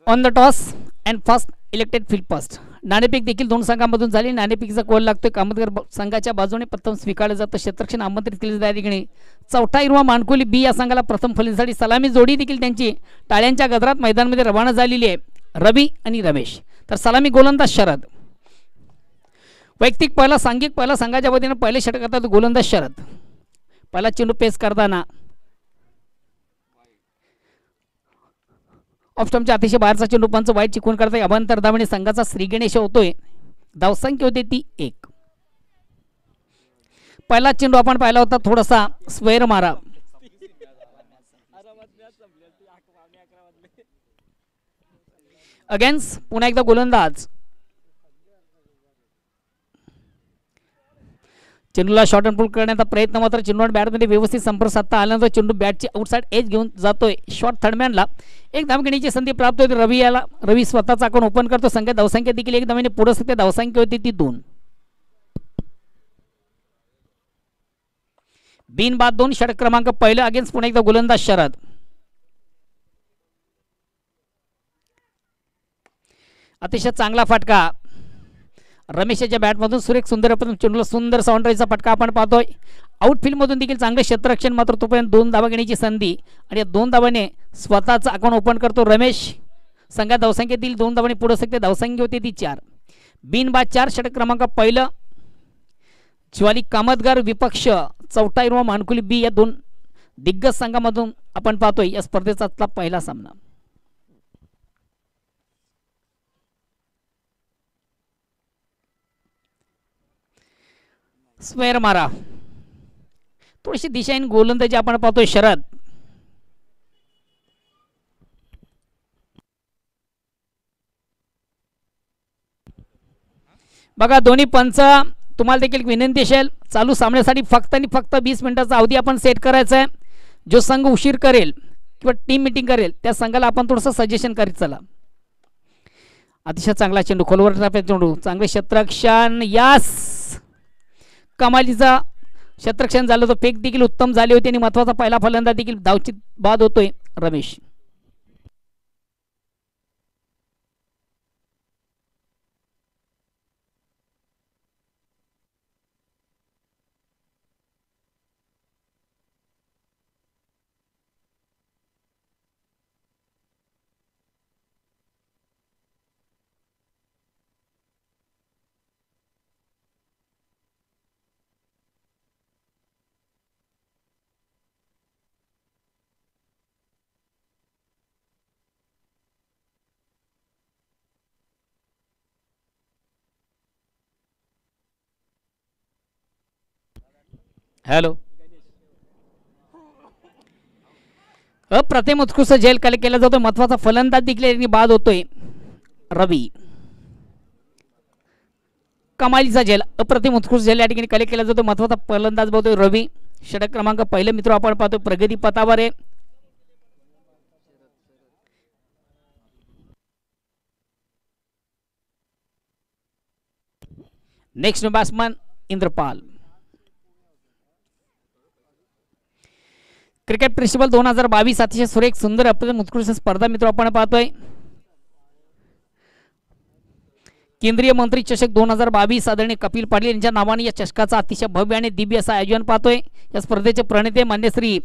On the toss and first elected field first. नाणेफेक देखील दोन संघांमधून झाली. नाणेफेकीचा कॉल लागतोय. कामतगार संघाच्या बाजूने प्रथम स्वीकारलं जातं. क्षेत्ररक्षण आमंत्रित केले त्या ठिकाणी चौथा हिरवा मानकुली बी या संघाला प्रथम फलंदाजीसाठी सलामी जोडी देखील त्यांची टाळ्यांच्या गजरात मैदानामध्ये रवाना झालेली आहे. रवी आणि रमेश. तर सलामी गोलंदाज शरद. वैयक्तिक पहिला सांघिक पहिला संघाच्या वतीने पहिले षटक करतात गोलंदाज शरद. पहिला चेंडू पेस करताना ऑफस्टंपच्या अतिशय बाहेरचा चेंडू पंच वाईट चिकून करताय. अभ्यंतर धावणे संघाचा श्रीगणेश होतोय. धावसंख्या होते ती 1. पहिला चेंडू आपण पाहिला होता थोडासा स्क्वेअर मारा. अगेन्स्ट पुन्हा एकदा गोलंदाज. चेंडूला शॉर्ट अँड पुल करण्याचा प्रयत्न मात्र चेंडूवर बॅटमध्ये व्यवस्थित संपर्क साधता आल्यानंतर चेंडू बॅटची आउटसाइड एज घेऊन जातोय. शॉर्ट थर्डमॅनला एक धाव घेण्याची संधी प्राप्त होते. रवी स्वतःचा अकाउंट ओपन करतो. संघ धावसंख्या देखील एक धावाने पुढे सध्या धावसंख्या होती ती 2. बिन बाद 2. षटक क्रमांक पहिला अगेन्स्ट पुन्हा एकदा गोलंदाज शरद. अतिशय चांगला फटका रमेशच्या बॅटमधून सुरेख सुंदर चेंडूला सुंदर साऊंडचा फटका आपण पाहतोय. आउटफील्डमधून देखील चांगले क्षेत्ररक्षण मात्र तोपर्यंत 2 धावा घेण्याची संधी आणि या 2 धावाने स्वतःचा अकाउंट ओपन करतो रमेश. संघात धावसंख्येतील 2 धावांनी पुढे सकते धावसंख्या होती ती 4. बिन बाद 4. षटक क्रमांक पहिलं ज्वाली कामतगार विपक्ष चौथा हिरवा मानकुली बी या 2 दिग्गज संघामधून आपण पाहतोय या स्पर्धेचा पहिला सामना. स्क्वेअर मारा. थोडीशी दिशाहीन गोलंदाजी आपण पाहतोय शरद. बघा दोन्ही पंच तुम्हाला देखील विनंती असेल चालू सामन्यासाठी फक्त आणि फक्त 20 मिनिटाचा अवधी आपण सेट करायचा आहे. जो संघ उशीर करेल किंवा टीम मीटिंग करेल त्या संघाला आपण थोडंसं सजेशन करीत चला. अतिशय चांगला चेंडू खोलवर चेंडू चांगले क्षेत्ररक्षण. यास कमालीचा क्षेत्ररक्षण झालं तर फेक देखील उत्तम झाली होती आणि महत्वाचा पहिला फलंदाज देखील धावचित बाद होतोय रमेश. हॅलो. अप्रतिम उत्कृष्ट झेल कलेक्ट केला जातो. महत्वाचा फलंदाज देखील बाद होतोय रवी. कमालीचा झेल अप्रतिम उत्कृष्ट झेल या ठिकाणी कलेक्ट केला जातो. महत्वाचा फलंदाज होतोय रवी. षटक क्रमांक पहिलं मित्र आपण पाहतो प्रगती पथावर आहे. Next batsman Indrapal. Cricket festival 2022 अतिशय सुरेख सुंदर अप्रतिम उत्कृष्ट स्पर्धा मित्र आपण पाहतोय. केंद्रीय मंत्री चषक 2022 आदरणीय कपिल पाटील यांच्या नावाने या चषकाचा अतिशय भव्य आणि दिव्य असं आयोजन पाहतोय. या स्पर्धेचे प्रणेते मान्य श्री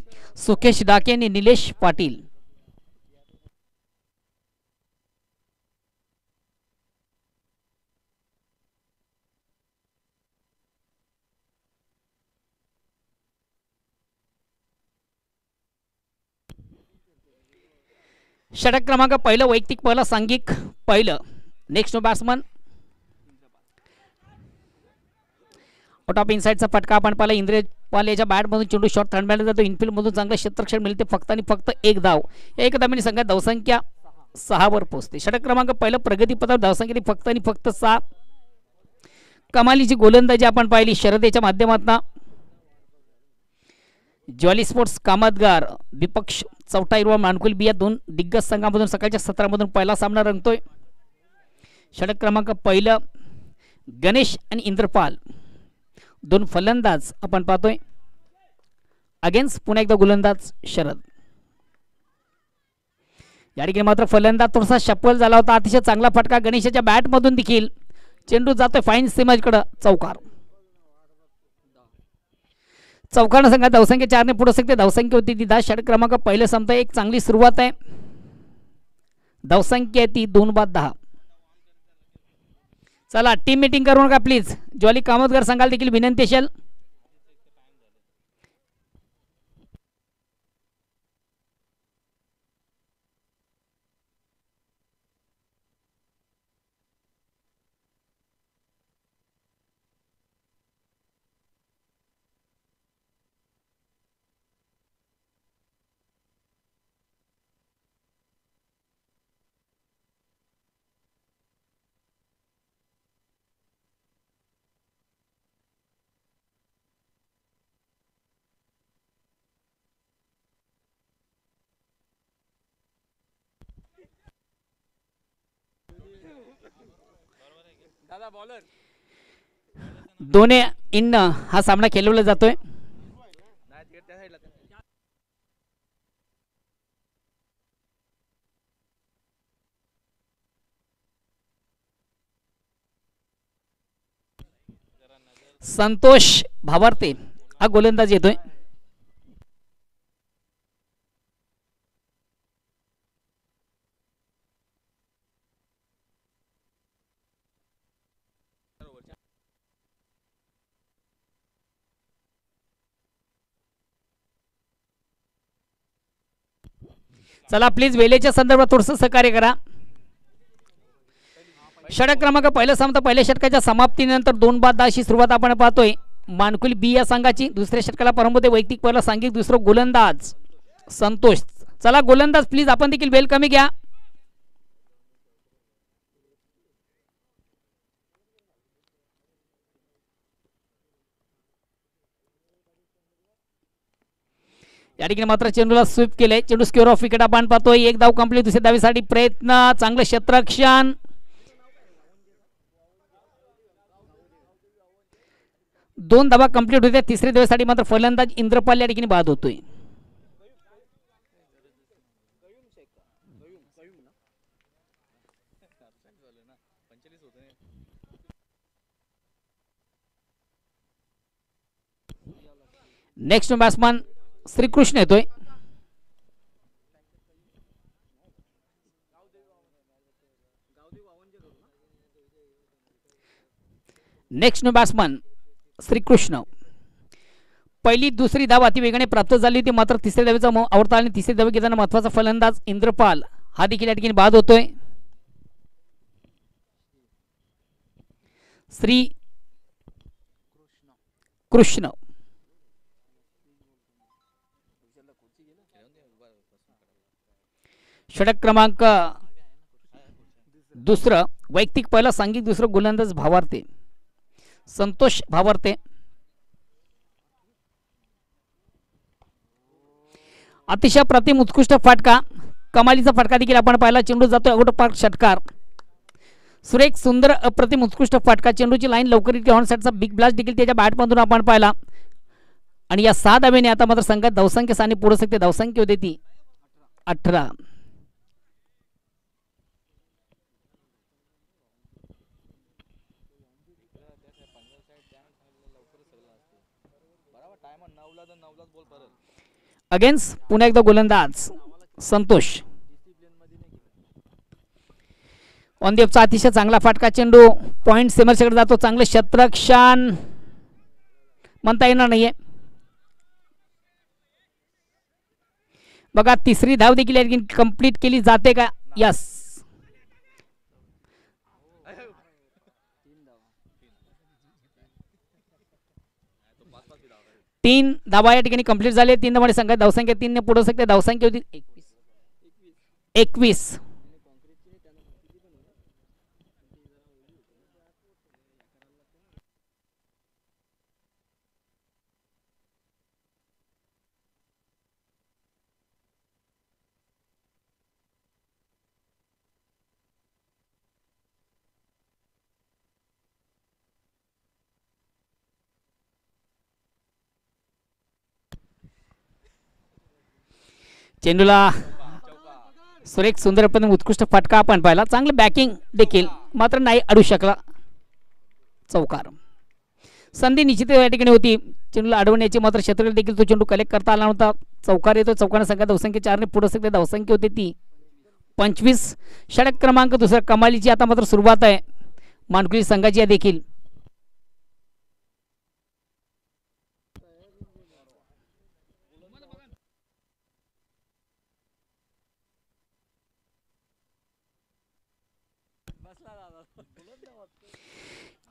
सुकेश डाके आणि निलेश पाटील. षटक क्रमांक पहिलं वैयक्तिक पहिलं सांघिक पहिलं. नेक्स्ट बॅट्समन आउट ऑफ इनसाइडचा फटका आपण पाहिला. इंद्रपाल याच्या बॅटमधून चेंडू शॉर्ट थंडमेला जातो. इनफिल्डमधून चांगलं क्षेत्ररक्षण मिळते. फक्त आणि फक्त 1 धाव. एक धावांनी संघात धावसंख्या 6 वर पोहोचते. षटक क्रमांक पहिलं प्रगतीपथावर धावसंख्या फक्त आणि फक्त 6. कमालीची गोलंदाजी आपण पाहिली शरदेच्या माध्यमातून. ज्वाली स्पोर्ट्स कामतगार विपक्ष चौथा हिरवा मानकुल बी या 2 दिग्गज संघामधून सकाळच्या सत्रामधून पहिला सामना रंगतोय. षटक क्रमांक पहिलं गणेश आणि इंद्रपाल 2 फलंदाज आपण पाहतोय. अगेन्स्ट पुन्हा एकदा गोलंदाज शरद. या ठिकाणी मात्र फलंदाज थोडासा शप्पल झाला होता. अतिशय चांगला फटका गणेशाच्या बॅटमधून देखील. चेंडू जातोय फाईन सीमाकडे. चौकार. चौकार संघात धावसंख्या 4 ने पुढे सकते. धावसंख्या होती ती 10. षटक क्रमांक पहिले संपतंय. एक चांगली सुरुवात आहे. धावसंख्या आहे ती 2/10. चला टीम मीटिंग करू नका प्लीज. ज्वाली कामतगर संघाला देखील विनंती असेल. दोन्ही इन हा सामना खेळवला जातोय. संतोष भावार्ते हा गोलंदाज येतोय. चला प्लीज वेळेच्या संदर्भात थोडंसं सहकार्य करा. षटक क्रमांक पहिलं सामना पहिल्या षटकाच्या समाप्तीनंतर 2/10 अशी सुरुवात आपण पाहतोय. मानकुली बी या संघाची. दुसऱ्या षटकाला प्रारंभ होते. वैयक्तिक पहिला सांघिक दुसरं गोलंदाज संतोष. चला गोलंदाज प्लीज आपण देखील बेल कमी घ्या. या ठिकाणी मात्र चेंडूला स्वीप केले. चेंडू स्क्वेअर ऑफ विकेट आपण पाहतोय. एक धाव कंप्लीट. दुसऱ्या धावीसाठी प्रयत्न. चांगलं क्षेत्ररक्षण. दोन धावा कंप्लीट होत्या. तिसऱ्या धावेसाठी मात्र फलंदाज इंद्रपाल या ठिकाणी बाद होतोय. नेक्स्ट बॅट्समन श्रीकृष्ण येतोय. Next batsman Shrikrishna. पहिली दुसरी धाव अतिवेगाने प्राप्त झाली होती. मात्र तिसऱ्या धावेचा आवडता आणि तिसरी धाव घेताना महत्वाचा फलंदाज इंद्रपाल हा देखील या ठिकाणी बाद होतोय. श्री कृष्ण. षटक क्रमांक दुसरं वैयक्तिक पहिला सांघिक दुसरं गोलंदाज भावार्ते संतोष भावार्ते. अतिशय प्रतिम उत्कृष्ट फटका. कमालीचा फटका देखील आपण पाहिला. चेंडू जातोय आउट ऑफ पार्क. षटकार. सुरेख सुंदर अप्रतिम उत्कृष्ट फटका. चेंडूची लाईन लवकर ऑनसाइडचा बिग ब्लास्ट देखील त्याच्या बॅटमधून आपण पाहिला. आणि या 6 धावेने आता मात्र संघात धावसंख्या साने पुढे सकते. धावसंख्या होती ती 18. अगेन्स्ट पुन्हा एकदा गोलंदाज संतोष. ऑनदेपचा अतिशय चांगला फटका. चेंडू पॉइंट सेमरकडे जातो. चांगलं क्षेत्ररक्षण म्हणता येणार नाहीये. बघा तिसरी धाव देखील कंप्लीट केली जाते का. यस. 3 धावा या ठिकाणी कंप्लीट झाले. 3 धावांनी संघात धावसंख्या 3 ने पुढे सकते. धावसंख्या होती 21. चेंडूला सुरेख सुंदर पण उत्कृष्ट फटका आपण पाहिला, चांगलं बॅकिंग देखील, मात्र नाही अडू शकला. चौकार. संधी निश्चित या ठिकाणी होती चेंडूला अडवण्याची, मात्र क्षेत्र देखील तो चेंडू कलेक्ट करता आला नव्हता. चौकार येतो. चौकाने संख्या धावसंख्या 4 पुढे सगळे धावसंख्या होती ती 25. षटक क्रमांक दुसरा कमालीची आता मात्र सुरुवात आहे मानकुली संघाची आहे देखील.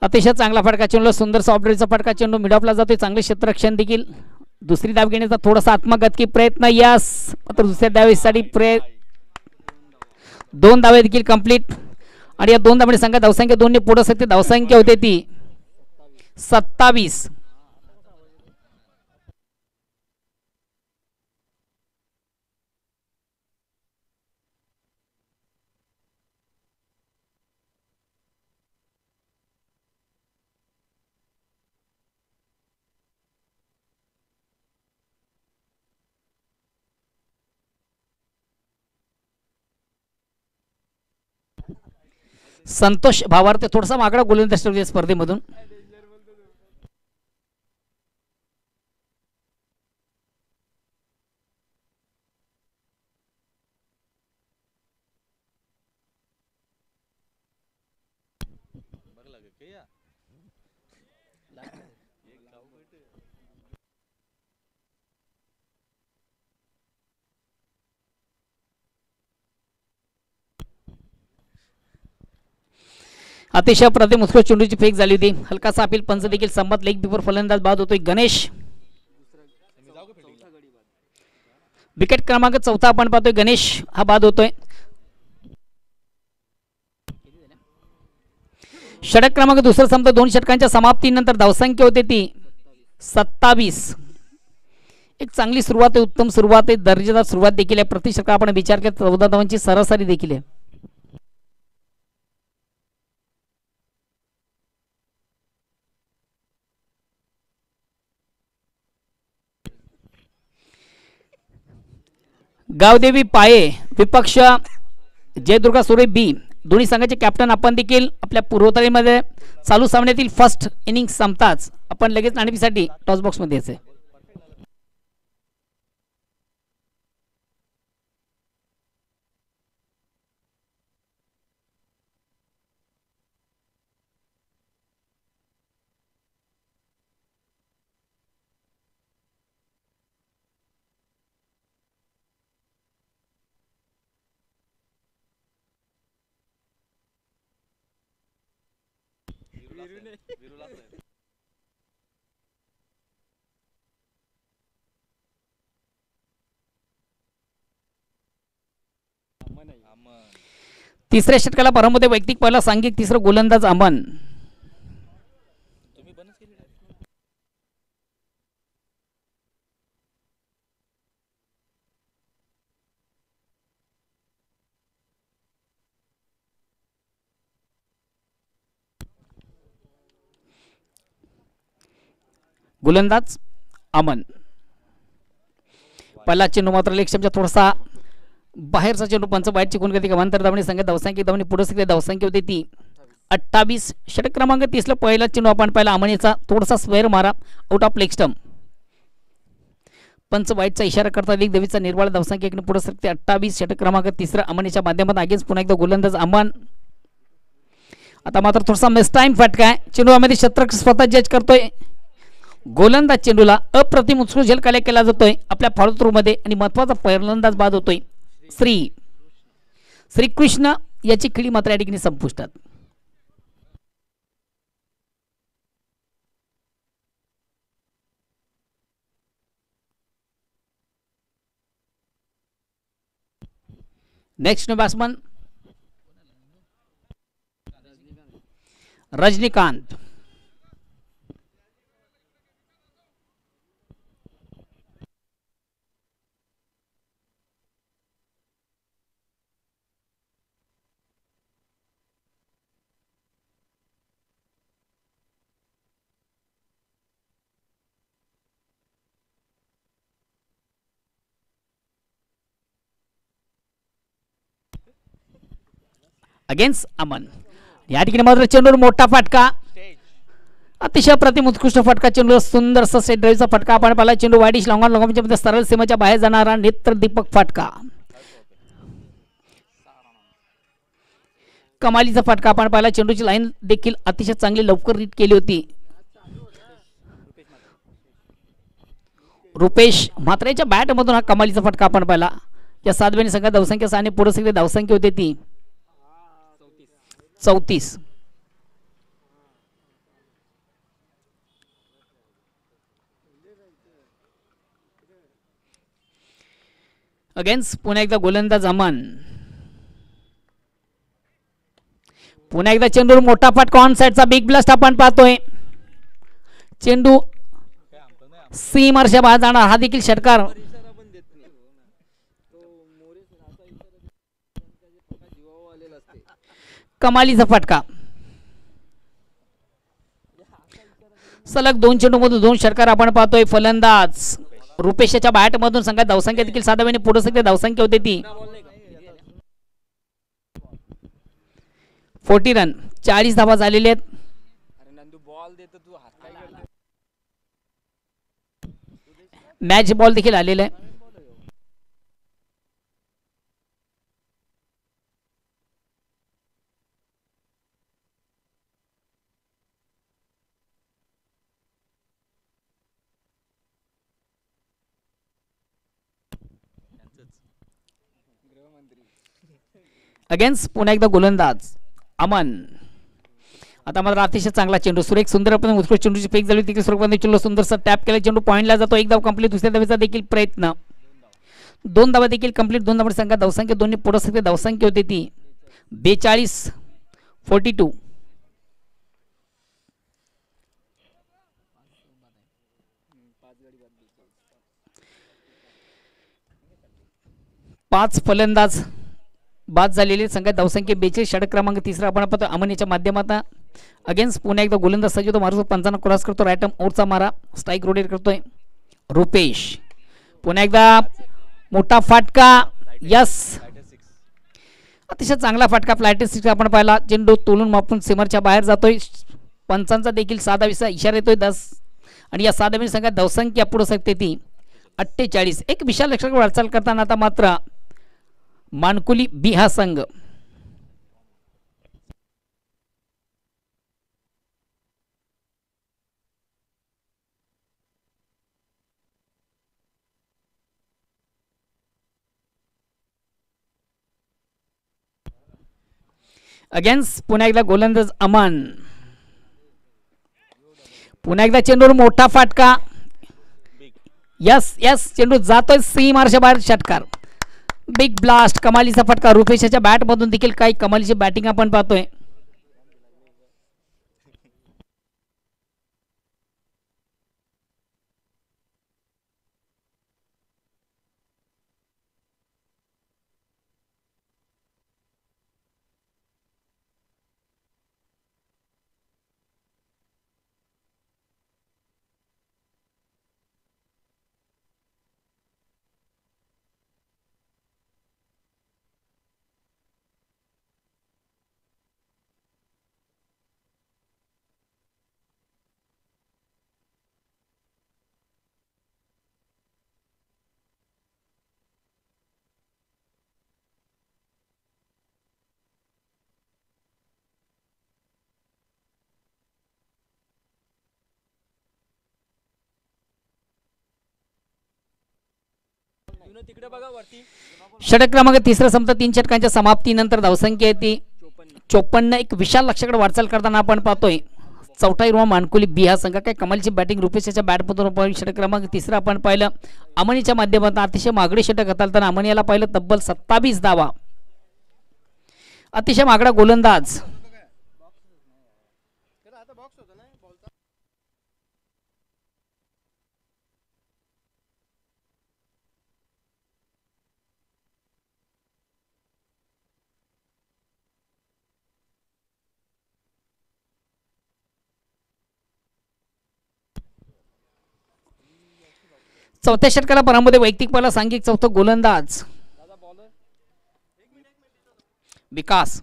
अतिशय चांगला फटका चेंडूला, सुंदर सॉफ्टवेअरचा फटका, चेंडू मिडऑफला जातोय, चांगले क्षेत्ररक्षण देखील. दुसरी धाव घेण्याचा थोडासा आत्मघातकी प्रयत्न, यस, मात्र दुसऱ्या धावेसाठी दोन धावे देखील कंप्लीट. आणि या दोन धावणे संघात धावसंख्या 2 ने पुढे सगळी धावसंख्या होते ती 27. संतोष भावार्थ थोडासा मागडा गोलंदाज स्पर्धेमधून. अतिशय प्रतिम उत्कृष्ट चेंडूची फेक झाली होती. हलकासा अपील पंच देखील संमत. लेग बिफोर फलंदाज बाद होतोय गणेश. विकेट क्रमांक 4 आपण पाहतोय, गणेश हा बाद होतोय. षटक क्रमांक दुसरा संपतो. 2 षटकांच्या समाप्तीनंतर धावसंख्या होते ती 27. एक चांगली सुरुवात आहे, उत्तम सुरुवात आहे, दर्जेदार सुरुवात देखील आहे. प्रति षटक आपण विचार केला 14 धावांची सरासरी देखील आहे. गावदेवी पाये विपक्ष जयदुर्गा सुरे बी, दोन्ही संघाचे कॅप्टन आपण देखील आपल्या पूर्वतरीमध्ये चालू सामन्यातील फर्स्ट इनिंग संपताच आपण लगेच नाणेफीसाठी टॉस बॉक्स मध्ये यायचे. तिसऱ्या षटकाला प्रारंभ होते. वैयक्तिक पहिला सांघिक तिसरा गोलंदाज अमन. गोलंदाज अमन. पहिला चेंडू मात्र लेग स्टंपच्या थोडासा बाहेरचा चेंडू पंच बाहेर चिकून करते. गमांतर धावणे संख्या धावसंख्या धावणे पुढे सगळे धावसंख्या होती ती 28. षटक क्रमांक 30 ला पहिला चेंडू आपण पाहिला अमनीचा थोडासा स्क्वेअर मारा आउट ऑफ लेग स्टंप. पंच वाईटचा इशारा करता लेग देवीचा निर्वाळ धावसंख्या एक पुढे सरकते 28. षटक क्रमांक 3 अमनीच्या माध्यमातून अगेन्स्ट पुन्हा एकदा गोलंदाज अमन. आता मात्र थोडासा मिस टाइम फटका आहे. चेंडू अमध्ये शतक स्वतः जज करतोय. गोलंदाज चेंडूला अप्रतिम उत्कृष्ट झेल कलेक्ट केला जातोय आपल्या फॉलो मध्ये आणि महत्वाचा फलंदाज बाद होतोय श्रीकृष्ण. याची खेळी मात्र या ठिकाणी संपुष्टात. Next batsman Rajinikanth. Against Aman. या ठिकाणी मात्र चेंडूवर मोठा फटका, अतिशय प्रतिम उत्कृष्ट फटका. चेंडू सुंदरसा सेट ड्राईव्हचा फटका आपण पाहिला. चेंडू वाईडिश लॉंग ऑन मध्ये सरळ सीमेच्या बाहेर जाणारा नेत्र दीपक फटका. कमालीचा फटका आपण पाहिला. चेंडूची लाईन देखील अतिशय चांगली लवकर रीड केली होती. रुपेश म्हात्रेच्या बॅट मधून हा कमालीचा फटका आपण पाहिला. या सातव्याने सगळ्या धावसंख्या 6 आणि पुढे सगळी धावसंख्या होती ती 34. अगेन्स्ट पुन्हा एकदा गोलंदाज अमन. पुन्हा एकदा चेंडूवर मोठा फटका ऑन साइडचा बिग ब्लास्ट आपण पाहतोय. चेंडू सीमारच्या बाहेर जाणार, हा देखील षटकार. कमालीचा फटका. सलग 2 चेंडूमधून 2 षटकार आपण पाहतोय. फलंदाज रुपेशच्या बॅट मधून संघात धावसंख्या देखील 7 आणि पुढे सगळी धावसंख्या होती ती 40 रन. 40 धावा झालेले आहेत. मॅच बॉल देखील आलेला आहे. अगेन्स्ट पुन्हा एकदा गोलंदाज अमन. आता मात्र अतिशय चांगला चेंडू, सुरेख सुंदर उत्कृष्ट चेंडूची फेक झाली. तिकडे स्वरूपाने चेंडू सुंदरसा टॅप केला. चेंडू पॉईंटला जातो. एक धाव कंप्लीट. दुसऱ्या धावेचा देखील प्रयत्न. 2 धावा देखील कंप्लीट. 2 धावांची संख्या धावसंख्या दोन्ही पुढे सगळे धावसंख्या होती ती 42-42. पाच फलंदाज बाद झालेले. संघात धावसंख्या 42. षटक क्रमांक 3 आपण पाहतो अमनीच्या माध्यमातून. अगेन्स्ट पुन्हा एकदा गोलंदाज सज्ज मारू 55 क्रॉस करतो. राईट आउटचा मारा स्ट्राईक रोटेट करतोय रुपेश. पुन्हा एकदा मोठा फटका. यस, अतिशय चांगला फटका. फ्लॅट 6 आपण पाहिला. चेंडू तोलून मापून सीमरच्या बाहेर जातोय. पंचांचा देखील 6 इशारा येतोय 10 आणि या 6 संघात धावसंख्या पुढे सकते ती 48. एक विशाल लक्षात वाटचाल करताना आता मात्र मानकुली बी हा संघ अगेन्स्ट पुन्हा एकदा गोलंदाज अमन. पुन्हा एकदा चेंडूवर मोठा फटका. यस यस, चेंडू जातोय सीमारच्या बाहेर. षटकार, बिग ब्लास्ट. कमालीचा फटका. रुपेशच्या बॅट मधून देखील काही कमालीची बॅटिंग आपण पाहतोय. षटक क्रमांक 3 संपता. 3 षटकांच्या समाप्तीनंतर धावसंख्या येते 54. एक विशाल लक्षाकडे वाटचाल करताना आपण पाहतोय चौथा हिरवा मानकुली बी हा संघ. काय कमालची बॅटिंग रुपेशच्या बॅटमधून. षटक क्रमांक 3 आपण पाहिलं अमनीच्या माध्यमातून. अतिशय मागडी षटक हाताळताना अमनी याला पाहिलं तब्बल 27 धावा. अतिशय मागडा गोलंदाज. चौथ्या षटकाला परामध्ये वैयक्तिक पहिला सांघिक चौथा गोलंदाज विकास.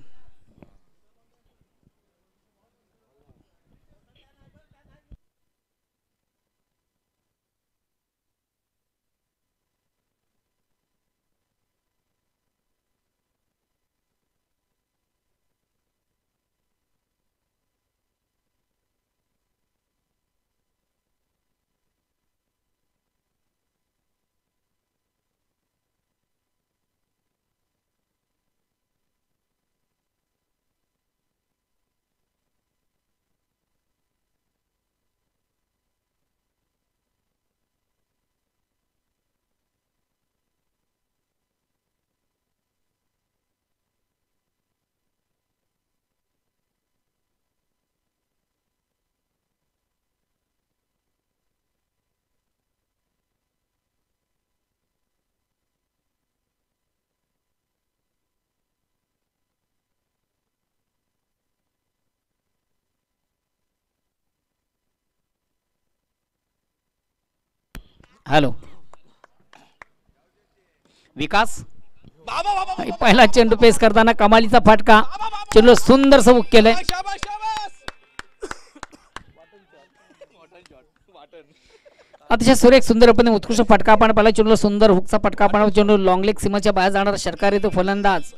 हॅलो विकास पहिला चेंडू पेस करताना कमालीचा फटका चेंडू सुंदर हुक केलंय अतिशय सुरेख सुंदरपणे उत्कृष्ट फटका आपण पाहिला चेंडूला सुंदर हुकचा फटका आपण चेंडू लॉंग लेग सीमाच्या बाहेर जाणारा षटकार येतो फलंदाज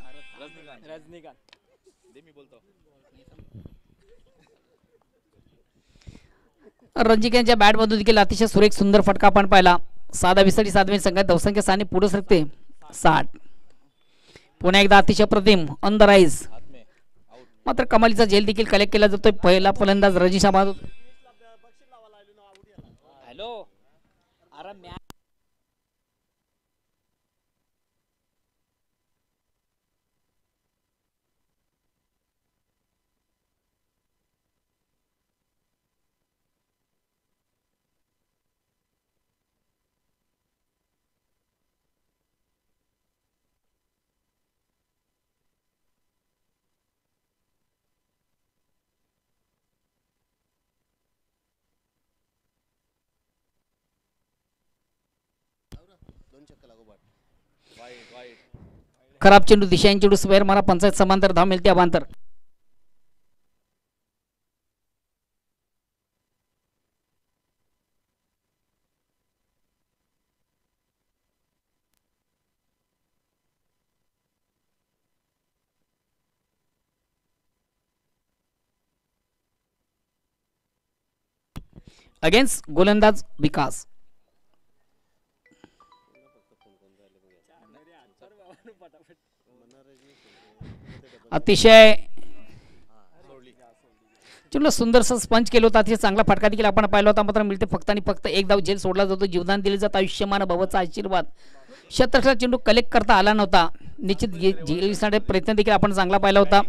रणजित यांच्या बॅटमधून देखील अतिशय सुरेख सुंदर फटका आपण पाहिला साधा विसटी साधवी संघात धावसंख्या साने पुढे सरकते 60 पुन्हा एकदा अतिशय प्रतिम ऑन द राईज मात्र कमालीचा झेल देखील कलेक्ट केला जातोय पहिला फलंदाज रजिशा हॅलो खराब चेंडू दिशा चेंडू स्क्वेअर मारा पंचायत समांतर धाव मिळते अभांतर अगेन्स्ट गोलंदाज विकास अतिशय चेंडूला सुंदरसा स्पंच केलं होतं अतिशय चांगला फटका देखील आपण पाहिला होता मात्र मिळते फक्त आणि फक्त एक धाव झेल सोडला जातो जीवदान दिले जातं आयुष्यमान भवचा आशीर्वाद शतकचा चेंडू कलेक्ट करता आला नव्हता निश्चित झेलसाठी प्रयत्न देखील आपण चांगला पाहिला होता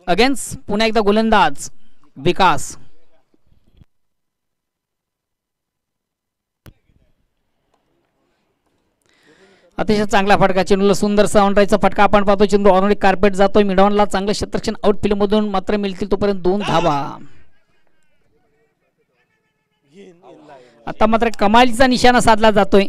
अगेन्स्ट पुन्हा एकदा गोलंदाज विकास अतिशय चांगला फटका चेंडूला सुंदरसा ऑनराईचा फटका आपण पाहतो चेंडू ऑनराई कार्पेट जातोय मिडॉनला चांगलं क्षेत्ररक्षण आउटफील्ड मधून मात्र मिळतील तोपर्यंत 2 धावा आता मात्र कमालीचा निशाणा साधला जातोय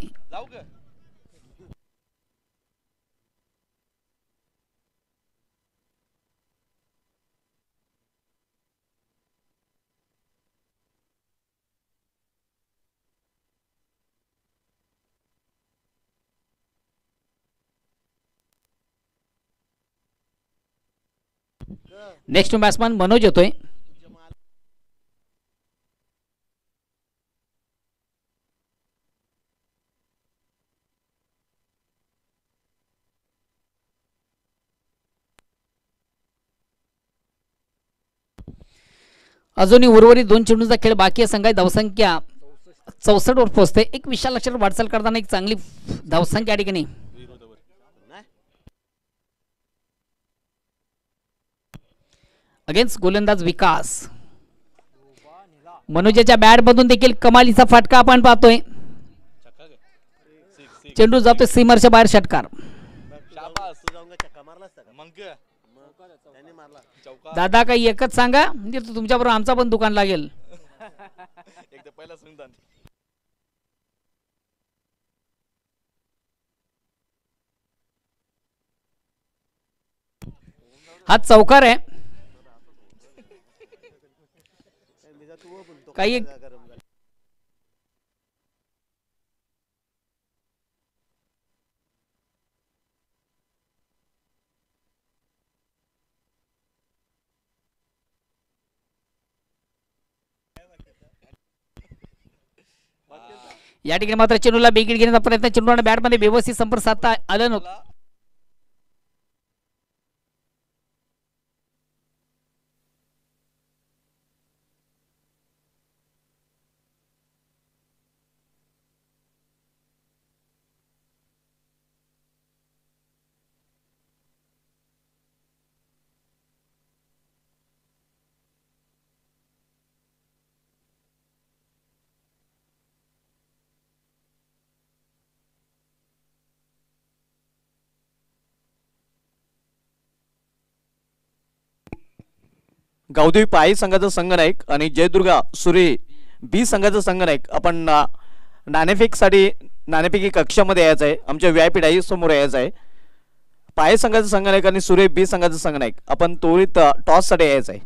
नेक्स्ट बॅट्समॅन मनोज येतोय अजूनही उर्वरित 2 चेंडूंचा खेळ बाकी आहे संघाची धावसंख्या 64 वर पोहोचते एक विशाल लक्षात वाटचाल करताना एक चांगली धावसंख्या या ठिकाणी अगेन्स्ट गोलंदाज विकास मनोजाच्या बॅट मधून देखील कमालीचा फटका आपण पाहतोय चेंडू जातोय सीमरच्या बाहेर षटकार दादा काही एकच सांगा म्हणजे तुमच्या बरोबर आमचा पण दुकान लागेल हा चौकार आहे काही या ठिकाणी मात्र चेंडूला बेगीड घेण्याचा प्रयत्न चेंडूला बॅट मध्ये व्यवस्थित संपर्क साधता आला नव्हता गावदेवी पाई संघाचा संघनायक आणि जयदुर्गा सुरे बी संघाचा संघनायक आपण नाणेफेकसाठी नाणेफेकी कक्षामध्ये यायचं आहे. आमच्या व्यापीठाही समोर यायचं आहे. पाय संघाचा संघनायक आणि सुरे बी संघाचा संघनायक आपण त्वरित टॉससाठी यायचं आहे.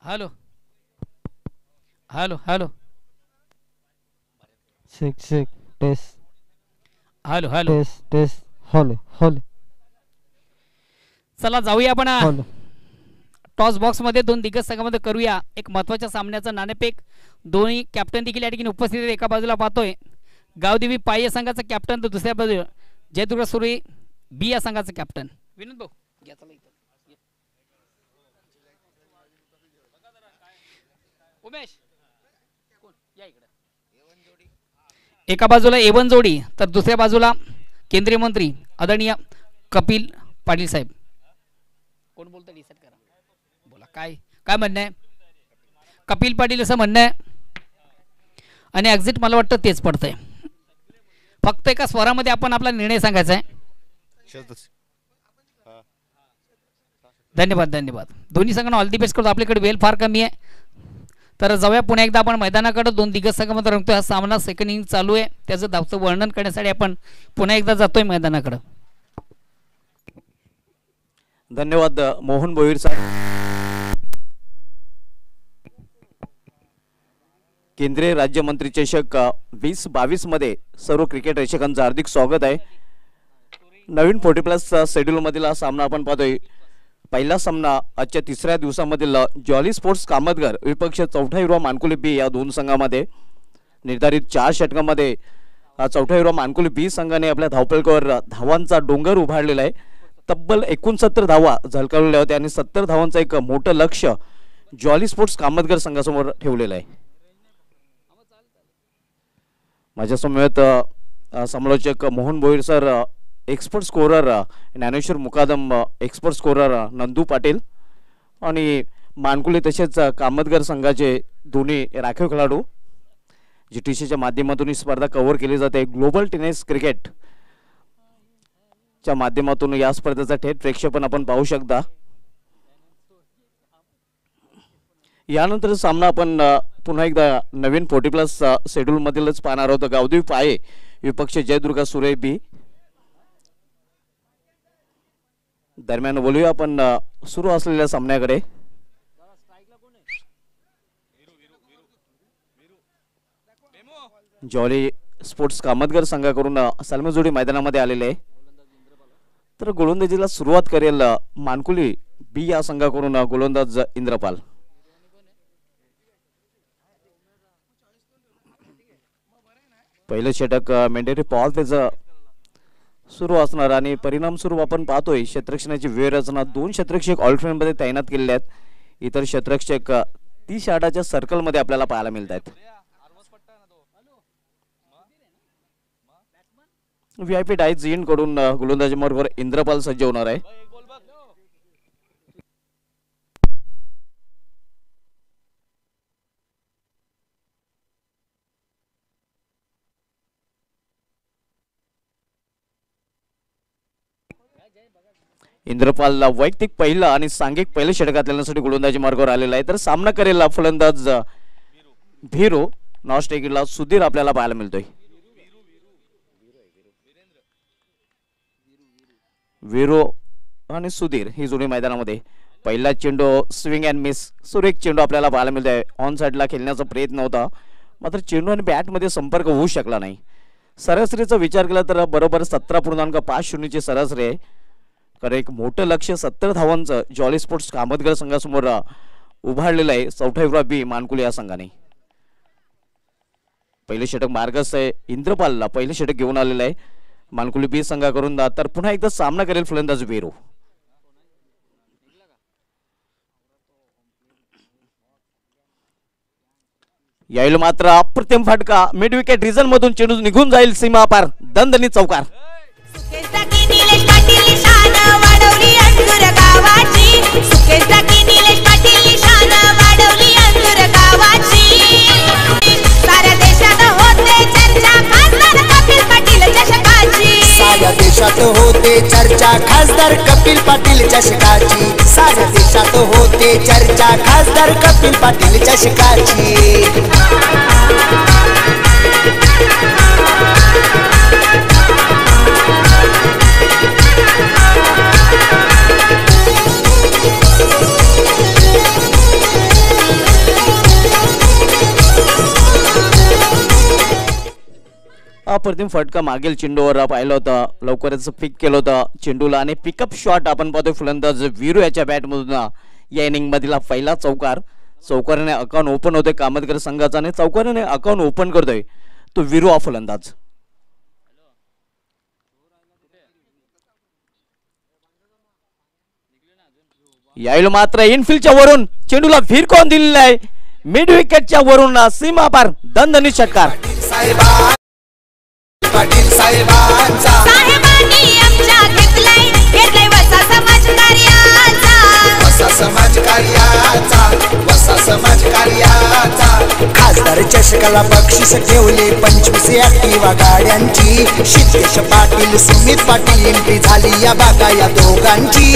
Hello hello hello six six test hello hello test test hello hello चला जाऊया आपण हॉले टॉस बॉक्स मध्ये दोन दिग्गज संघामध्ये करूया एक महत्त्वाच्या सामन्याचा नाणेफेक. दोन्ही कॅप्टन देखील या ठिकाणी उपस्थित आहेत. एका बाजूला पाहतोय गावदेवी पाय या संघाचा कॅप्टन तर दुसऱ्या बाजूला जयदुर्गा सुरे बी या संघाचा कॅप्टन. विनोद भाऊ घ्या चला इथं. उमेश कोण या इकडे. एका बाजूला एवन जोडी तर दुसऱ्या बाजूला केंद्रीय मंत्री आदरणीय कपिल पाटील साहेब. कोण बोलतं डिसाईड करा. बोला काय काय म्हणणं आहे. कपिल पाटील असं म्हणणं आहे आणि एक्झिट मला वाटतं तेच पडतंय. फक्त एका स्वरामध्ये आपण आपला निर्णय सांगायचा आहे. धन्यवाद धन्यवाद. दोन्ही संघांना ऑल दी बेस्ट करतो. आपल्याकडे वेळ फार कमी आहे तर जाऊया पुन्हा एकदा आपण मैदानाकडे. दोन दिग्गज संघामध्ये रंगतोय. हा सामना सेकंड इनिंग चालू आहे. त्याचं धावचं वर्णन करण्यासाठी आपण पुन्हा एकदा जातोय मैदानाकडे. धन्यवाद मोहन भोईर साहेब. केंद्रीय राज्यमंत्री चषक 2022 मध्ये सर्व क्रिकेट रसिकांचं हार्दिक स्वागत आहे. नवीन 40+ शेड्यूल मधील हा सामना आपण पाहतोय. पहिला सामना आजच्या तिसऱ्या दिवसामधील जॉली स्पोर्ट्स कामतगर विपक्ष चौथा हिरवा मानकुली बी या दोन संघामध्ये निर्धारित 4 षटकांमध्ये चौथा हिरवा मानकुली बी संघाने आपल्या धावपळकावर धावांचा डोंगर उभारलेला आहे. तब्बल 69 धावा झळकावलेल्या होत्या आणि 70 धावांचं एक मोठं लक्ष जॉली स्पोर्ट्स कामतगर संघासमोर ठेवलेलं आहे. माझ्या समवेत समालोचक Mohan Bhoir sir, expert scorer Dnyaneshwar Mukadam, expert scorer Nandu Patil आणि मानकुली तसेच कामतगर संघाचे दोन्ही राखीव खेळाडू. GTCच्या माध्यमातून ही स्पर्धा कव्हर केली जाते. ग्लोबल टेनिस क्रिकेट च्या माध्यमातून या स्पर्धेचा थेट प्रेक्षेपण आपण पाहू शकता. यानंतर सामना आपण पुन्हा एकदा नवीन 40+ शेड्यूल मधीलच पाहणार आहोत. गावदेवी पाये विपक्ष जयदुर्गा सुरे बी. दरम्यान बोलूया आपण सुरू असलेल्या सामन्याकडे. जॉली स्पोर्ट्स कामतगर संघाकडून सलामी जोडी मैदानामध्ये आलेले आहे. तर गोलंदाजीला सुरुवात करेल मानकुली बी या संघाकडून गोलंदाज इंद्रपाल. पहिलं षटक मेंढेरी पॉल त्याचं सुरू असणार आणि परिणाम स्वरूप आपण पाहतोय क्षेत्ररक्षणाची व्यूहरचना 2 क्षेत्ररक्षक ऑलराऊंड मध्ये तैनात केलेले आहेत. इतर क्षेत्ररक्षक 30 यार्डाच्या सर्कल मध्ये आपल्याला पाहायला मिळत आहेत. व्हीआयपी डायस जीन कडून गोलंदाजी मार्गावर इंद्रपाल सज्ज होणार आहे. इंद्रपालला वैयक्तिक पहिला आणि सांघिक पहिलं षटक घातल्यासाठी गोलंदाजी मार्गावर आलेला आहे. तर सामना करेल फलंदाज भीरो नॉस्टेकीला सुधीर आपल्याला पाहायला मिळतोय. वीरो आणि सुधीर ही जोडी मैदानामध्ये. पहिला चेंडू स्विंग अँड मिस सुरेख चेंडू आपल्याला पाहायला मिळत आहे. ऑन साइडला खेळण्याचा प्रयत्न होता मात्र चेंडू आणि बॅट मध्ये संपर्क होऊ शकला नाही. सरासरीचा विचार केला तर बरोबर 17.50 ची सरासरी आहे. कारण एक मोठं लक्ष 70 धावांचं जॉली स्पोर्ट्स कामतगर संघासमोर उभारलेलं आहे चौथा बी मानकुली या संघाने. पहिले षटक मार्गस्थ आहे. इंद्रपालला पहिले षटक घेऊन आलेलं आहे मानकुली बी संघाकडून. तर पुन्हा एकदा सामना करेल फलंदाज वीरो. यायला मात्र अप्रतिम फटका मिड विकेट रिझन मधून चेंडू निघून जाईल सीमा पार दणदणीत चौकार. साऱ्या देशात होते चर्चा खासदार कपिल पाटील चषकाची. साऱ्या देशात होते चर्चा खासदार कपिल पाटील चषकाची. अप्रतिम फटका मागील चेंडूवर पाहिलं होतं. लवकरच पिक केलं होतं चेंडूला आणि पिकअप शॉट आपण पाहतोय फलंदाज वीरू याच्या बॅट मधून. या इनिंग मधला पहिला चौकार. चौकाराने अकाउंट ओपन होतोय कामतगर संघाचा आणि चौकाराने अकाउंट ओपन करतोय तो वीरू हा फलंदाज. यायला मात्र इनफिल्डच्या वरून चेंडूला फिरकून दिलेला आहे. मिड विकेटच्या वरून सीमा पार दणदणीत षटकार. पाटील साहेबांचा साहेबांनी आमच्या घेतलाय वसा समाज कार्याचा खासदार चषकाला बक्षीस ठेवले 25 ऍक्टिवा गाड्यांची. सिद्धेश पाटील सुमित पाटील एंट्री झाली या बागा या दोघांची.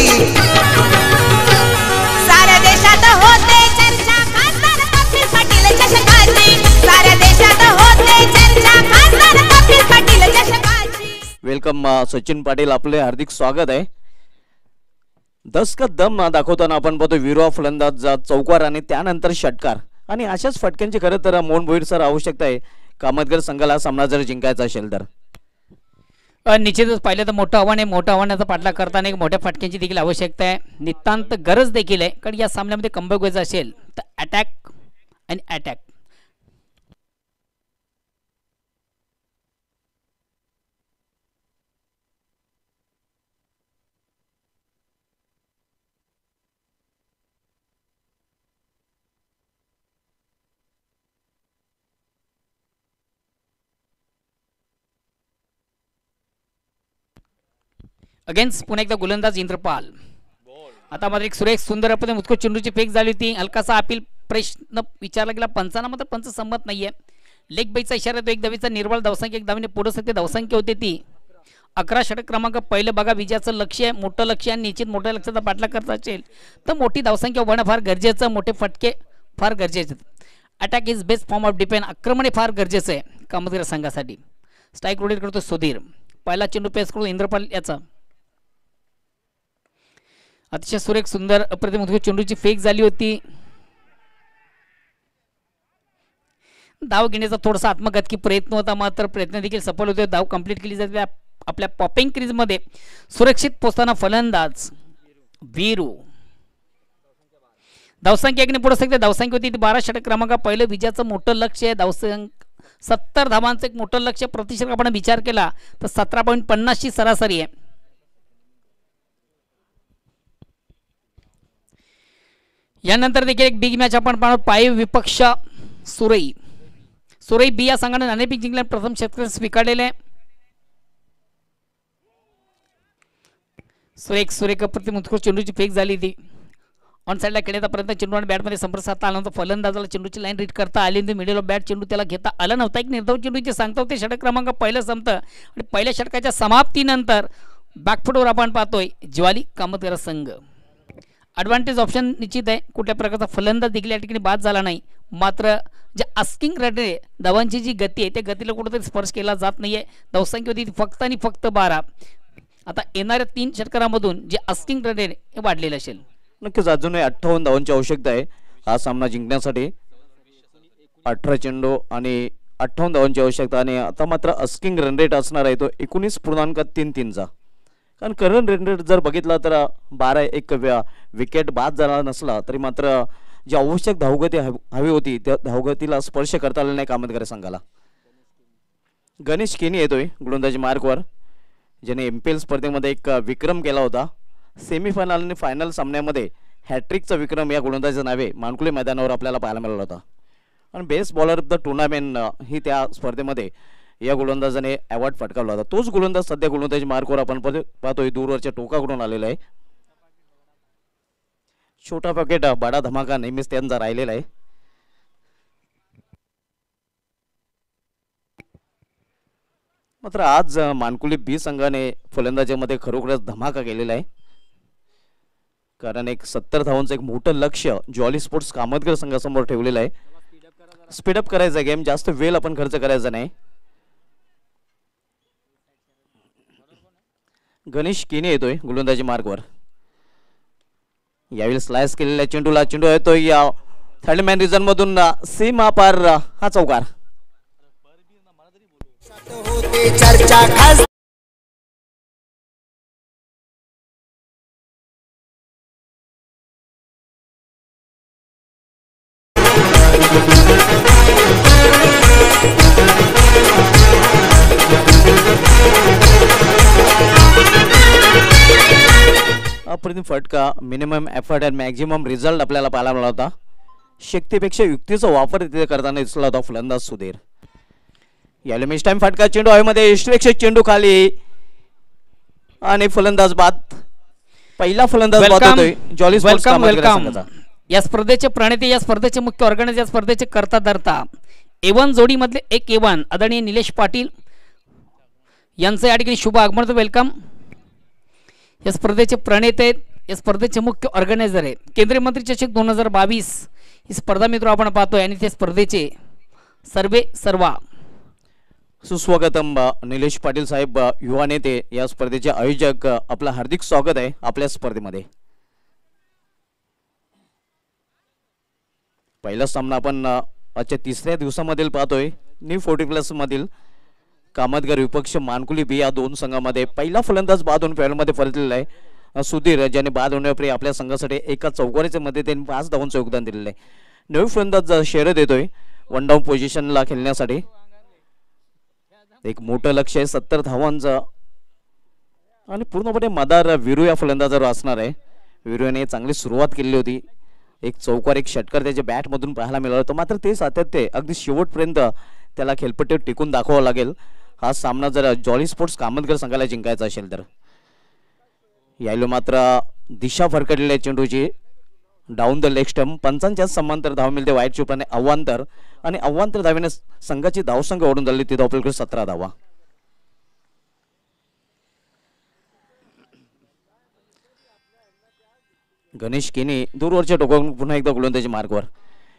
साऱ्या देशात होते चर्चा खासदार कपिल पाटील चषकाची. साऱ्या देशात होते चर्चा खासदार कपिल पाटील चषकाची. वेलकम सचिन पाटील आपले हार्दिक स्वागत आहे. 10 का दम दाखवताना आपण पाहतो वीरो फलंदाज चौकार आणि त्यानंतर षटकार आणि अशाच फटक्यांची खरं तर मोहन भोईर सर आवश्यकता आहे कामतगर संघाला सामना जर जिंकायचा असेल तर. निश्चितच पाहिलं तर मोठं आव्हान आहे. मोठं आव्हानाचा पाठलाग करताना एक मोठ्या फटक्यांची देखील आवश्यकता आहे. नितांत गरज देखील आहे कारण या सामन्यामध्ये कमबॅक व्हायचं असेल तर अटॅक आणि अटॅक. अगेन्स्ट पुन्हा एकदा गोलंदाज इंद्रपाल. आता मात्र एक सुरेख सुंदर पद्धतीने मुतको चेंडूची फेक झाली होती. हलकासा अपील प्रश्न विचारला गेला पंचांना मात्र पंच संमत नाहीये. लेग बाईचा इशारा तो एक धावीचा निर्बळ धावसंख्या एक धावीने पुढे सत्य धावसंख्या होती ती 11. षटक क्रमांक पहिलं बघा विजयाचं लक्ष आहे. मोठं लक्ष आणि निश्चित मोठ्या लक्षाचा पाठलाग करता असेल तर मोठी धावसंख्या होणं फार गरजेचं. मोठे फटके फार गरजेचे. Attack is best form of defence. आक्रमण हे फार गरजेचं आहे कामतगर संघासाठी. स्ट्राईक रोटेट करतो सुधीर. पहिला चेंडू पेस करतो इंद्रपाल याचा. अतिशय सुरेख सुंदर अप्रतिम चेंडूची फेक झाली होती. धाव घेण्याचा थोडासा आत्मघातकी प्रयत्न होता, मात्र प्रयत्न देखील सफल होते. धाव कंप्लीट केली जाते. आपल्या पॉपिंग क्रीजमध्ये सुरक्षित पोहोचताना फलंदाज वीरू. धावसंख्या एकने पुढे सकते. धावसंख्या होती 12 षटक क्रमांक. पहिलं विजयाचं मोठं लक्ष आहे. धावसंख्या 70 धावांचं एक मोठं लक्ष. प्रतिशत आपण विचार केला तर 17.50 ची सरासरी आहे. यानंतर देखील एक बिग मॅच आपण पाहतो. पाय विपक्ष सुरई. सुरई बी या संघाने नाणेफेक जिंकल्या. प्रथम षटक स्वीकारलेले आहे. सुरेख प्रतिमुत्कृष्ट चेंडूची फेक झाली ती ऑन साईडला खेळण्याचा प्रयत्न. चेंडू आणि बॅटमध्ये संपर्क साधता आला नव्हता. फलंदाजाला चेंडूची लाईन रीड करता आली नव्हती. मिडल ऑफ बॅट चेंडू त्याला घेता आला नव्हता. एक निर्धाव चेंडूची सांगता होते. षटक क्रमांक पहिलं संपतं आणि पहिल्या षटकाच्या समाप्तीनंतर बॅकफुटवर आपण पाहतोय ज्वाली कामतकर संघ. ॲडव्हान्टेज ऑप्शन निश्चित आहे. कुठल्या प्रकारचा फलंदाज देखील या ठिकाणी बाद झाला नाही. मात्र जे आस्किंग रेट आहे धावांची जी गती आहे त्या गतीला कुठेतरी स्पर्श केला जात नाही आहे. धावसंख्या होती फक्त आणि फक्त 12. आता येणाऱ्या 3 षटकारामधून जे आस्किंग रेट आहे हे वाढलेलं असेल. नक्कीच अजूनही 58 धावांची आवश्यकता आहे हा सामना जिंकण्यासाठी. 18 चेंडू आणि 58 धावांची आवश्यकता. आणि आता मात्र आस्किंग रन रेट असणार आहे तो 19.33चा. कारण करंट रन रेट जर बघितला तर 12 एक विकेट बाद झाला नसला तरी मात्र जी आवश्यक धावगती हवी होती त्या धावगतीला स्पर्श करता आला नाही कामतकर संघाला. गणेश केनी येतोय गोलंदाजी मार्कवर, ज्याने MPL स्पर्धेमध्ये एक विक्रम केला होता. सेमीफायनल आणि फायनल सामन्यामध्ये हॅट्रिकचा विक्रम या गोलंदाजीच्या नावे मानकुले मैदानावर आपल्याला पाहायला मिळाला होता. आणि best bowler of the tournament ही त्या स्पर्धेमध्ये या गोलंदाजाने अवॉर्ड पटकावला होता. तोच गोलंदाज सध्या गोलंदाजी मार्कवर आपण पाहतोय दूरवरच्या टोकाकडून आलेला आहे. छोटा पॉकेट बडा धमाका नेहमीच त्यांचा राहिलेला आहे. मात्र आज मानकुली बी संघाने फलंदाजीमध्ये खरोखरच धमाका केलेला आहे. कारण एक 70 धावांचं एक मोठं लक्ष जॉली स्पोर्ट्स कामतकर संघासमोर ठेवलेलं आहे. स्पीडअप करायचा गेम, जास्त वेळ आपण खर्च करायचा नाही. गणेश केने येतोय गोलंदाजी मार्कवर. यावेळी स्लाइस केलेल्या चेंडूला चेंडू येतो या थर्ड मॅन रिजन मधून सीमा पार हा चौकार. होते चर्चा खास अप्रतिम फटका, minimum effort and maximum result आपल्याला पाहायला मिळाला होता. शक्तीपेक्षा युक्तीचा वापर तिथे करताना दिसला होता फलंदाज सुधीर. याला मिस टाइम फटका, चेंडू हवेमध्ये इष्टवेक्षक चेंडू खाली आणि फलंदाज बाद. पहिला फलंदाज बाद होतोय जॉली स्पोर्ट्स कामतकर संघाचा. या स्पर्धेचे प्रणेते, या स्पर्धेचे मुख्य ऑर्गनायझर, या स्पर्धेचे करता धरता A1 जोडीमधले एक A1 आदरणीय निलेश पाटील यांचं या ठिकाणी शुभ आगमन. वेलकम. या स्पर्धेचे प्रणेते आहेत, या स्पर्धेचे मुख्य ऑर्गनायझर आहेत. केंद्रीय मंत्री चषक 2022 ही स्पर्धा मित्र आपण पाहतोय आणि त्या स्पर्धेचे सर्वे सर्वा सुस्वागतम निलेश पाटील साहेब, युवा नेते, या स्पर्धेचे आयोजक. आपलं हार्दिक स्वागत आहे आपल्या स्पर्धेमध्ये. पहिला सामना आपण आजच्या तिसऱ्या दिवसामधील पाहतोय. न्यू 40+ मधील कामतगर विपक्ष मानकुली बी या दोन संघामध्ये पहिला फलंदाज बाद होऊन फॅलमध्ये परतलेला आहे सुधीर, ज्याने बाद होण्यापूर्वी आपल्या संघासाठी एका चौकारीच्या मध्ये त्यांनी 5 धावांचं योगदान दिलेलं आहे. नवीन फलंदाज शर्यत येतोय 1 डाऊन पोझिशनला खेळण्यासाठी. एक मोठं लक्ष आहे 70 धावांचं आणि पूर्णपणे मदार वीरू या फलंदाजावर असणार आहे. वीरूने चांगली सुरुवात केली होती. एक चौकार एक षटकार त्याच्या बॅटमधून पाहायला मिळालं होतं. मात्र ते सातत्य अगदी शेवटपर्यंत त्याला खेळपट्टीवर टिकून दाखवावं लागेल. हा सामना जर जॉली स्पोर्ट्स कामतकर संघाला जिंकायचा असेल तर. यायला मात्र दिशा फरकटलेल्या चेंडूची डाऊन द लेग स्टंप. पंचांच्या समांतर धाव मिळते वाईट चुपाने अव्वांतर आणि अव्वांतर धावेने संघाची धावसंख्या ओढून झाली ती धावपलकडे 17 धावा. गणेश केनी दूरवरच्या टोकावरून पुन्हा एकदा गोलंदाजी मार्गवर.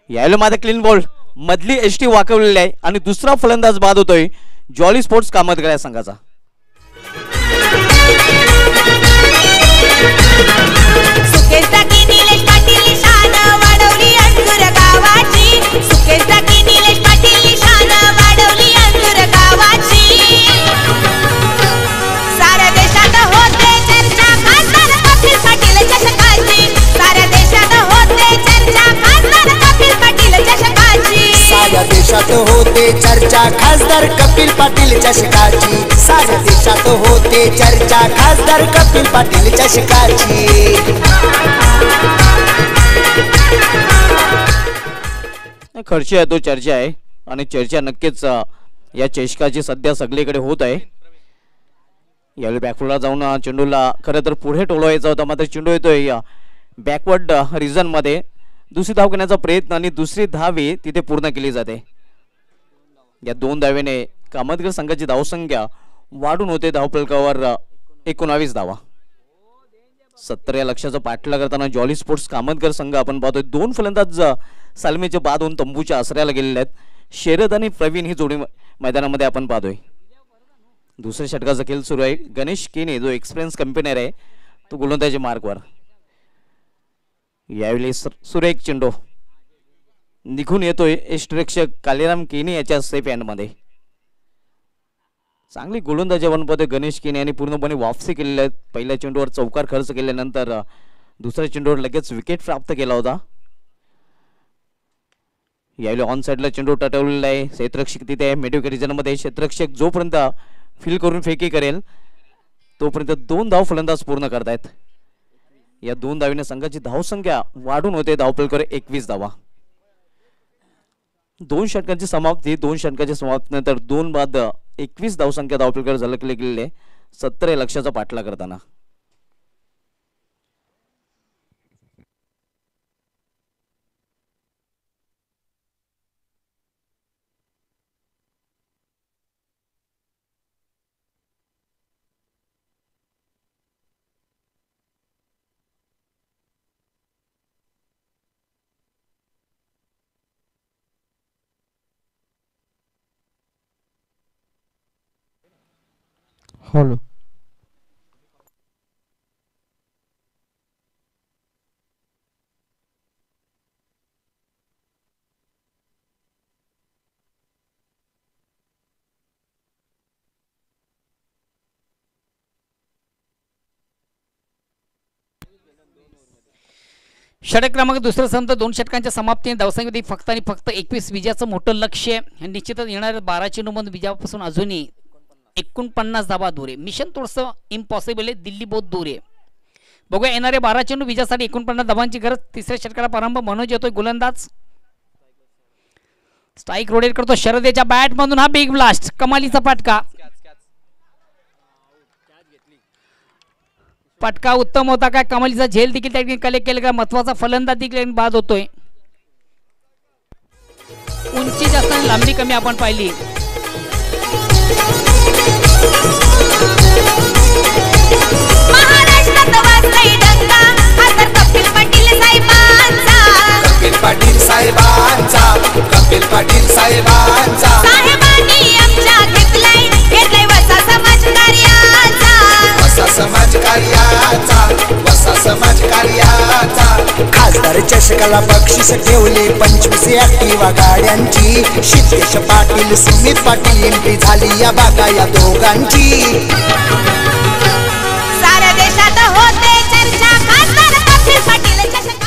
यायला मात्र क्लीन बॉल मधली एसटी वाकवलेली आहे आणि दुसरा फलंदाज बाद होतोय जॉली स्पोर्ट्स कामतकर या संघाचा. निलेश पाटील शान वाढवली अंजूर गावाची. सुकेश निलेश पाटील चर्चा खासदार कपिल पाटील चषकाची साऱ्या देशात होते चर्चा खासदार कपिल पाटील चषकाची खर्ची आहे तो चर्चा आहे आणि चर्चा नक्कीच या चषकाची सध्या सगळीकडे होत आहे. यावेळी बॅकवर्डला जाऊन चेंडूला खरं तर पुढे टोलवायचा होता मात्र चेंडू येतोय या बॅकवर्ड रिजन मध्ये. दुसरी धाव घेण्याचा प्रयत्न आणि दुसरी धावे तिथे पूर्ण केली जाते. या दोन धावेने कामतगर संघाची धावसंख्या वाढून होते धावफलकावर 19 धावा. 70 या लक्ष्याचा पाठलाग करताना जॉली स्पोर्ट्स कामतगर संघ आपण पाहतोय. दोन फलंदाज सालमेच्या बाद होऊन तंबूच्या आसऱ्याला गेलेले आहेत. शरद आणि प्रवीण ही जोडी मैदानामध्ये आपण पाहतोय. दुसऱ्या षटकाचा खेळ सुरू आहे. गणेश केने जो एक्सपिरियन्स कंपनीर आहे तो गोलंदाजी मार्कवर. यावेळी सुरेख चेंडू निघून येतोय यष्टिरक्षक कालीराम केने याच्या सेफ हँडमध्ये. चांगली गोलंदाजी आपण पाहतोय गणेश केने यांनी पूर्णपणे वापसी केलेली आहे. पहिल्या चेंडूवर चौकार खर्च केल्यानंतर दुसऱ्या चेंडूवर लगेच विकेट प्राप्त केला होता. यावेळी ऑन साईडला चेंडू टटवलेला आहे. क्षेत्ररक्षक तिथे आहे मिडविकेट रिजनमध्ये. क्षेत्ररक्षक जोपर्यंत फील करून फेकी करेल तोपर्यंत 2 धाव फलंदाज पूर्ण करतायत. या 2 धावीने संघाची धावसंख्या वाढून होते धावफलकावर 21 धावा. 2 षटकांची समाप्ती. 2 षटकांच्या समाप्तीनंतर 2 बाद 21 धावसंख्या धावफलकावर झलकले गेलेले 70 लक्ष्याचा पाठलाग करताना. हॅलो षटक क्रमांक दुसरं संत 2 षटकांच्या समाप्तीने धावसंख्येमध्ये फक्त आणि फक्त 21 विजयाचं मोठं लक्ष्य आहे. निश्चितच येणाऱ्या 12 चेंडूमध्ये विजयापासून अजूनही 49 धावा दूर आहे. मिशन थोडंसं इम्पॉसिबल आहे. दिल्ली बहुत दूर आहे. बघूया येणारे 12 चेंडू विजयासाठी 49 धावांची गरज. तिसऱ्या षटकाला प्रारंभ मनोज येतोय गोलंदाज. स्ट्राईक रोटेट करतो शरदेच्या बॅट मधून. हा बिग ब्लास्ट कमालीचा फटका. फटका उत्तम होता काय कमालीचा झेल देखील त्या ठिकाणी कलेक्ट केला का महत्वाचा फलंदाज देखील बाद होतोय. उंची जास्त आणि लांबी कमी आपण पाहिली. महाराष्ट्रात वाजलाय डंका हा तर कपिल पाटील साहेबांचा. कपिल पाटील साहेबांचा कपिल पाटील साहेबांचा साहेबांनी आमच्या घेतलाय वसा समाजकार्याचा. वसा समाजकार्याचा वसा समाजकार्याचा खासदार चषकाला बक्षीस ठेवले 25 ऍक्टिवा गाड्यांची. सिद्धेश पाटील सुमित पाटील एंट्री झाली या बागा या दोघांची. साऱ्या देशात होते चर्चा खासदार कपिल पाटील चषकाची.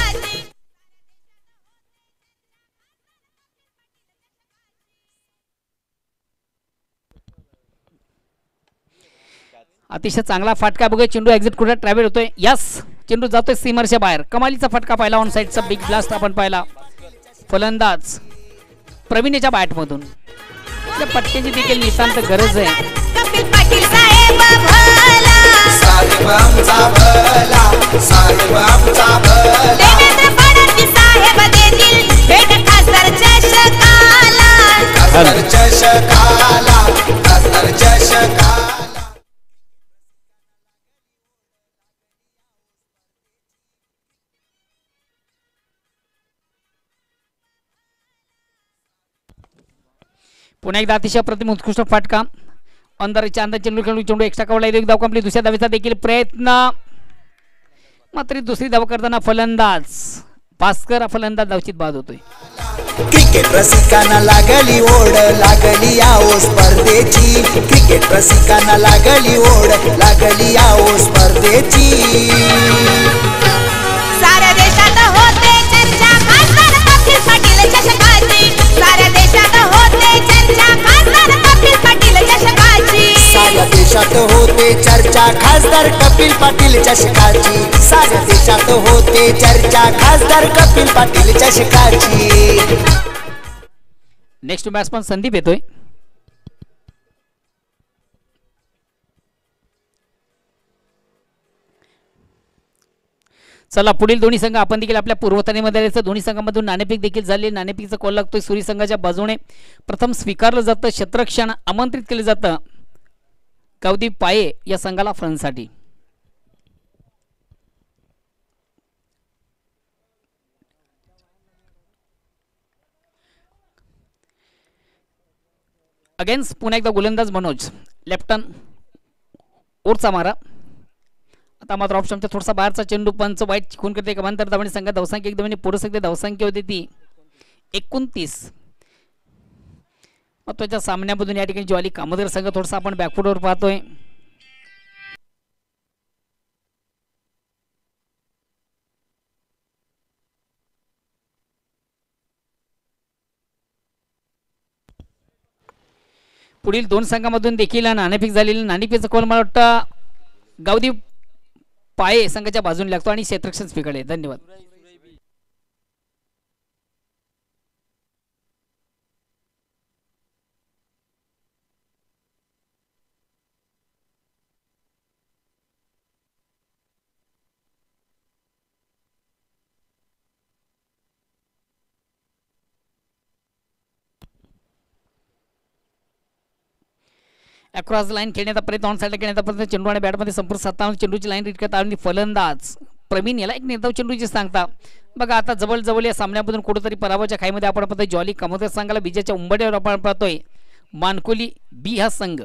अतिशय चांगला फटका बघूया. चेंडू एक्झिट कुठे ट्रॅव्हल होतोय. यस चेंडू जातोय सीमरच्या बाहेर. कमालीचा फटका पाहिला. ऑन साईडचा बिग ब्लास्ट आपण पाहिला. फलंदाज प्रवीणच्या बॅट मधून. त्या पट्ट्याची देखील नितांत गरज आहे. कपिल पाटील साहेब भला साहेब आमचा भला साहेब आमचा भला देवेंद्र फडणवीस साहेब देतील भेट खासदार चषकाला. खासदार चषकाला खासदार चषकाला. पुन्हा एकदा अतिशय प्रतिम उत्कृष्ट फटका. अंधाराच्या अंदाज चेंडू एक्स्ट्रा कवला. एक धाव कंप्लीट. दुसऱ्या धावेचा देखील प्रयत्न मात्र दुसरी धाव करताना फलंदाज भास्कर हा फलंदाज धावचित बाद होतोय. क्रिकेट रसिकांना लागली ओढ लागली आओ स्पर्धेची. क्रिकेट रसिकांना लागली ओढ लागली आओ स्पर्धेची. साऱ्या देशात होते चर्चा खासदार कपिल पाटील चषकाची. साऱ्या देशात होते चर्चा खासदार देशात होते चर्चा खासदार कपिल पाटील चषकाची साऱ्या देशात होते चर्चा खासदार कपिल पाटील चषकाची नेक्स्ट बॅट्समन संदीप येतोय. चला पुढील दोन्ही संघ आपण देखील आपल्या पूर्वतनेमध्ये आले. दोन्ही संघामधून नाणेफेक देखील झाले. नाणेफेकीचा कॉल लागतोय सूर्य संघाच्या बाजूने. प्रथम स्वीकारलं जातं क्षेत्ररक्षण आमंत्रित केलं जातं गावदीप पाये या संघाला फ्रंटसाठी. अगेन्स्ट पुन्हा एकदा गोलंदाज मनोज लेफ्टन ओरचा मारा. आता मात्र ऑप्शनच्या थोडासा बाहेरचा चेंडू पंच वाईट चिकून करते. कमांतर धावणे संघात धावसंख्या एक धावणे पुढे सकते. धावसंख्या होती ती 29. महत्वाच्या सामन्यामधून या ठिकाणी ज्वाली कामोदर संघ थोडासा आपण बॅकफुटवर पाहतोय. पुढील दोन संघामधून देखील नाणेफेक झालेली. नाणेफेकीचा कॉल मला वाटतं गावदीप पाये संघाच्या बाजूने लागतो आणि क्षेत्ररक्षण स्वीकारले. धन्यवाद. अक्रॉस लाईन खेळण्याचा प्रयत्न ऑन साईडला खेळण्याचा प्रयत्न चेंडू आणि बॅटमध्ये संपूर्ण 57 चेंडूची लाईन रीड करतात आणि फलंदाज प्रवीण याला एक निर्धाव चेंडूची सांगता. बघा आता जवळ या सामन्यामधून कुठेतरी पराभवाच्या खाईमध्ये आपण पाहतोय जॉली कामोदर संघाला विजयाच्या उंबरठ्यावर आपण पाहतोय मानकोली बी हा संघ.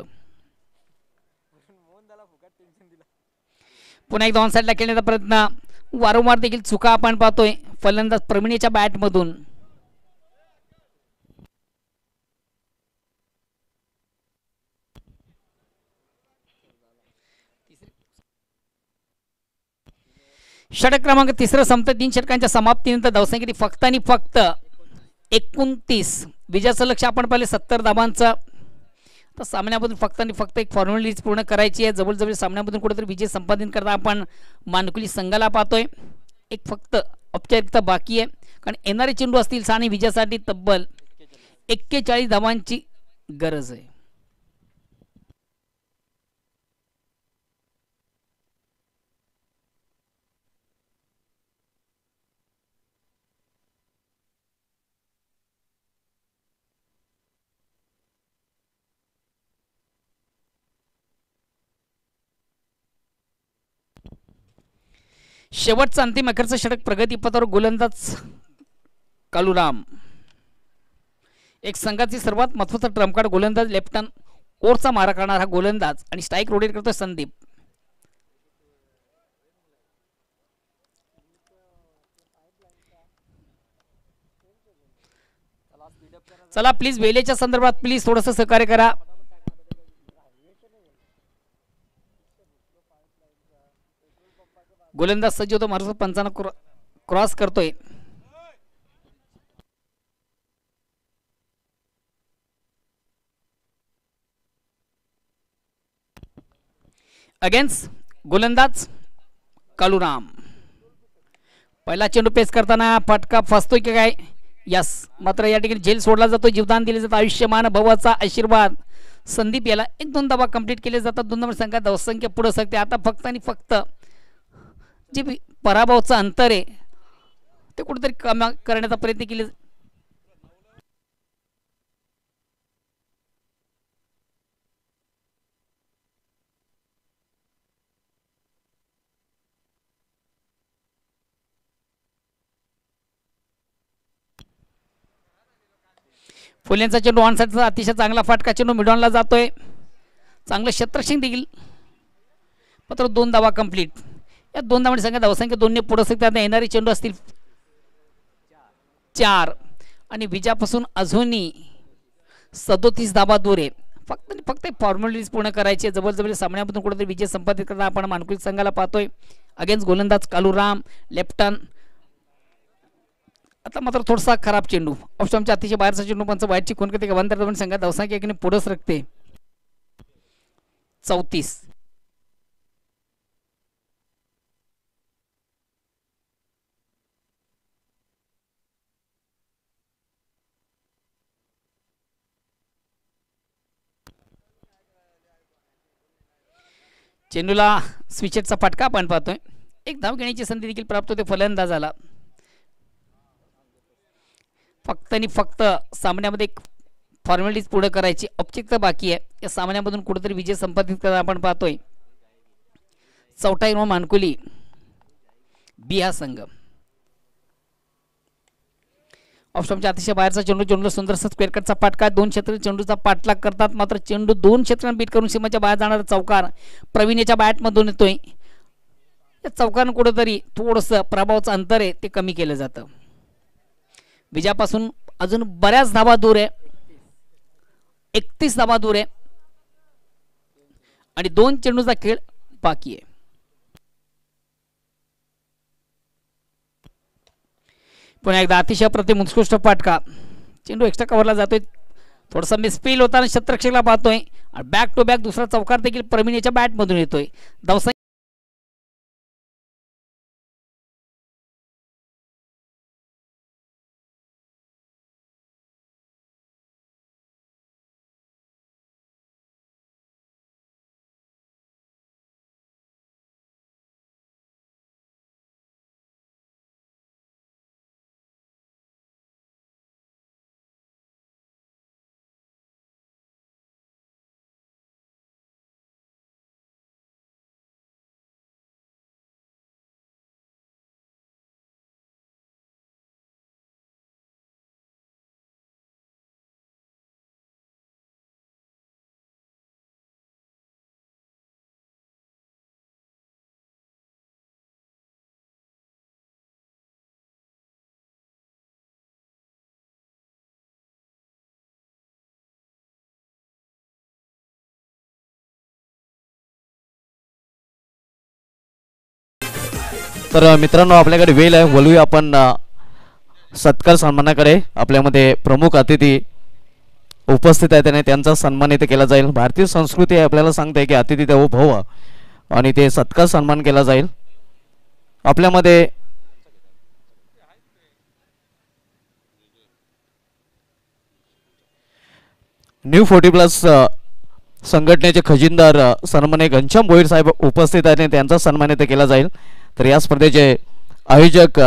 पुन्हा एकदा ऑन साईडला खेळण्याचा प्रयत्न वारंवार देखील चुका आपण पाहतोय फलंदाज प्रवीणच्या बॅटमधून. षटक क्रमांक तिसरं संपतं. 3 षटकांच्या समाप्तीनंतर धावसंख्या फक्त आणि फक्त 29. विजयाचं लक्ष आपण पाहिले 70 धावांचं. तर सामन्यामधून फक्त आणि फक्त एक फॉर्मॅलिटीज पूर्ण करायची आहे. जवळ सामन्यामधून कुठेतरी विजय संपादन करता आपण मानकुली संघाला पाहतोय. एक फक्त औपचारिकता बाकी आहे कारण येणारे चेंडू असतील आणि विजयासाठी तब्बल 41 धावांची गरज आहे. शेवटचं अंतिम अखेरचं षटक प्रगतीपथावर गोलंदाज कालूराम. एक संघाची सर्वात महत्त्वाचा ट्रम्प कार्ड गोलंदाज लेफ्टन ओरचा मारा करणारा गोलंदाज आणि स्ट्राईक रोटेट करतोय संदीप. चला प्लीज वेळेच्या संदर्भात प्लीज थोडंसं सहकार्य करा. गोलंदाज सज्ज होतो मारून पंचांना क्रॉस करतोय. अगेन्स्ट गोलंदाज कालूराम. पहिला चेंडू पेस करताना फटका फसतोय की काय? यस. मात्र या ठिकाणी झेल सोडला जातो. जीवदान दिले जातं. आयुष्यमान भवाचा आशीर्वाद संदीप याला 1-2 धावा कंप्लीट केले जातात. 2 नंबर संघात धावसंख्या पुढे सकते. आता फक्त आणि फक्त जे पराभवाचं अंतर आहे ते कुठेतरी कमी करण्याचा प्रयत्न केले. फुल्यांचा चेंडू ऑन साईडचा अतिशय चांगला फाटका चेंडू मिडॉनला जातोय. चांगलं क्षेत्ररक्षण देखील. मात्र 2 धावा कंप्लीट. या 2 धावांची संख्या धावसंख्या 2ने पुढे सकते. आता येणारे चेंडू असतील 4 आणि विजयापासून अजूनही 37 धावा दूर आहे. फक्त फॉर्मॅलिटीज पूर्ण करायची. जवळ सामन्यामधून कुठेतरी विजय संपादित करता आपण मानकुली संघाला पाहतोय. अगेन्स्ट गोलंदाज कालूराम लेफ्टन. आता मात्र थोडासा खराब चेंडू ऑप्शनच्या अतिशय बाहेरचा चेंडू पंच वाईटची कोण करते. गव्हांतर संघात धावसंख्या एकीने पुढेच रखते. 34. चेंडूला स्विचेटचा फटका आपण पाहतोय. एक धाव घेण्याची संधी देखील प्राप्त होते फलंदाजाला. फक्त आणि फक्त सामन्यामध्ये एक फॉर्मॅलिटीज पुढे करायची औपचारिकता बाकी आहे. या सामन्यामधून कुठेतरी विजय संपादित करताना आपण पाहतोय. चौथा मानकुली बी हा संघ. ऑफस्टॉपच्या अतिशय बाहेरचा चेंडू, चेंडूला सुंदरसा स्क्वेअर कटचा फटका. 2 क्षेत्र चेंडूचा पाठलाग करतात, मात्र चेंडू 2 क्षेत्रांना बीट करून सीमाच्या बाहेर जाणारा चौकार प्रवीणेच्या बॅटमधून येतोय. या चौकारानं कुठेतरी थोडंसं प्रभावाचं अंतर आहे ते कमी केलं जातं. विजयापासून अजून बऱ्याच धावा दूर आहे. 31 धावा दूर आहे आणि 2 चेंडूचा खेळ बाकी आहे. पुन्हा एकदा अतिशय प्रतिम उत्कृष्ट फटका. चेंडू एक्स्ट्रा कव्हरला जातोय. थोडासा मिसफील होताना शतरक्षकला पाहतोय. बॅक टू बॅक दुसरा चौकार देखील प्रवीणेच्या बॅटमधून येतोय. धावसंख्या तर मित्रांनो आपल्याकडे वेळ आहे, वळूया आपण सत्कार सन्मानाकडे. आपल्यामध्ये प्रमुख अतिथी उपस्थित आहेत आणि त्यांचा सन्मान इथे केला जाईल. भारतीय संस्कृती आपल्याला सांगते की अतिथी देवो भव आणि ते सत्कार सन्मान केला जाईल. आपल्यामध्ये न्यू 40+ संघटनेचे खजिनदार सन्माननीय घनश्याम भोईर साहेब उपस्थित आहेत आणि त्यांचा सन्मान इथे केला जाईल. तर या स्पर्धेचे आयोजक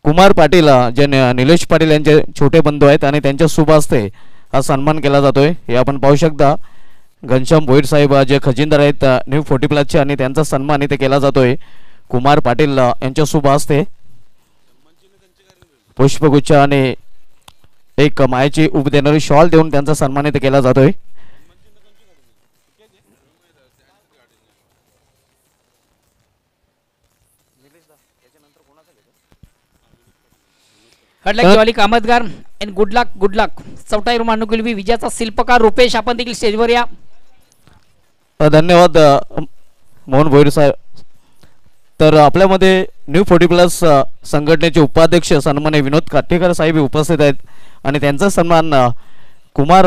कुमार पाटील जे निलेश पाटील यांचे छोटे बंधू आहेत आणि त्यांच्या शुभ हस्ते हा सन्मान केला जातोय. हे आपण पाहू शकता. घनश्याम भोईर साहेब जे खजिनदार आहेत न्यू 40+ आणि त्यांचा सन्मान इथे केला जातोय कुमार पाटील यांच्या शुभ हस्ते. पुष्पगुच्छ आणि एक मायेची उब देणारी शॉल देऊन त्यांचा सन्मान इथे केला जातोय. हडलक कामतगार एंड गुड लक. चौथा मानुकुलवी विजयाचा शिल्पकार रुपेश आपण देखील स्टेजवर या. धन्यवाद मोहन भोईर साहेब. तर आपल्यामध्ये न्यू 40+ संघटनेचे उपाध्यक्ष सन्माननीय विनोद काटेकर साहेब उपस्थित आहेत आणि त्यांचा सन्मान कुमार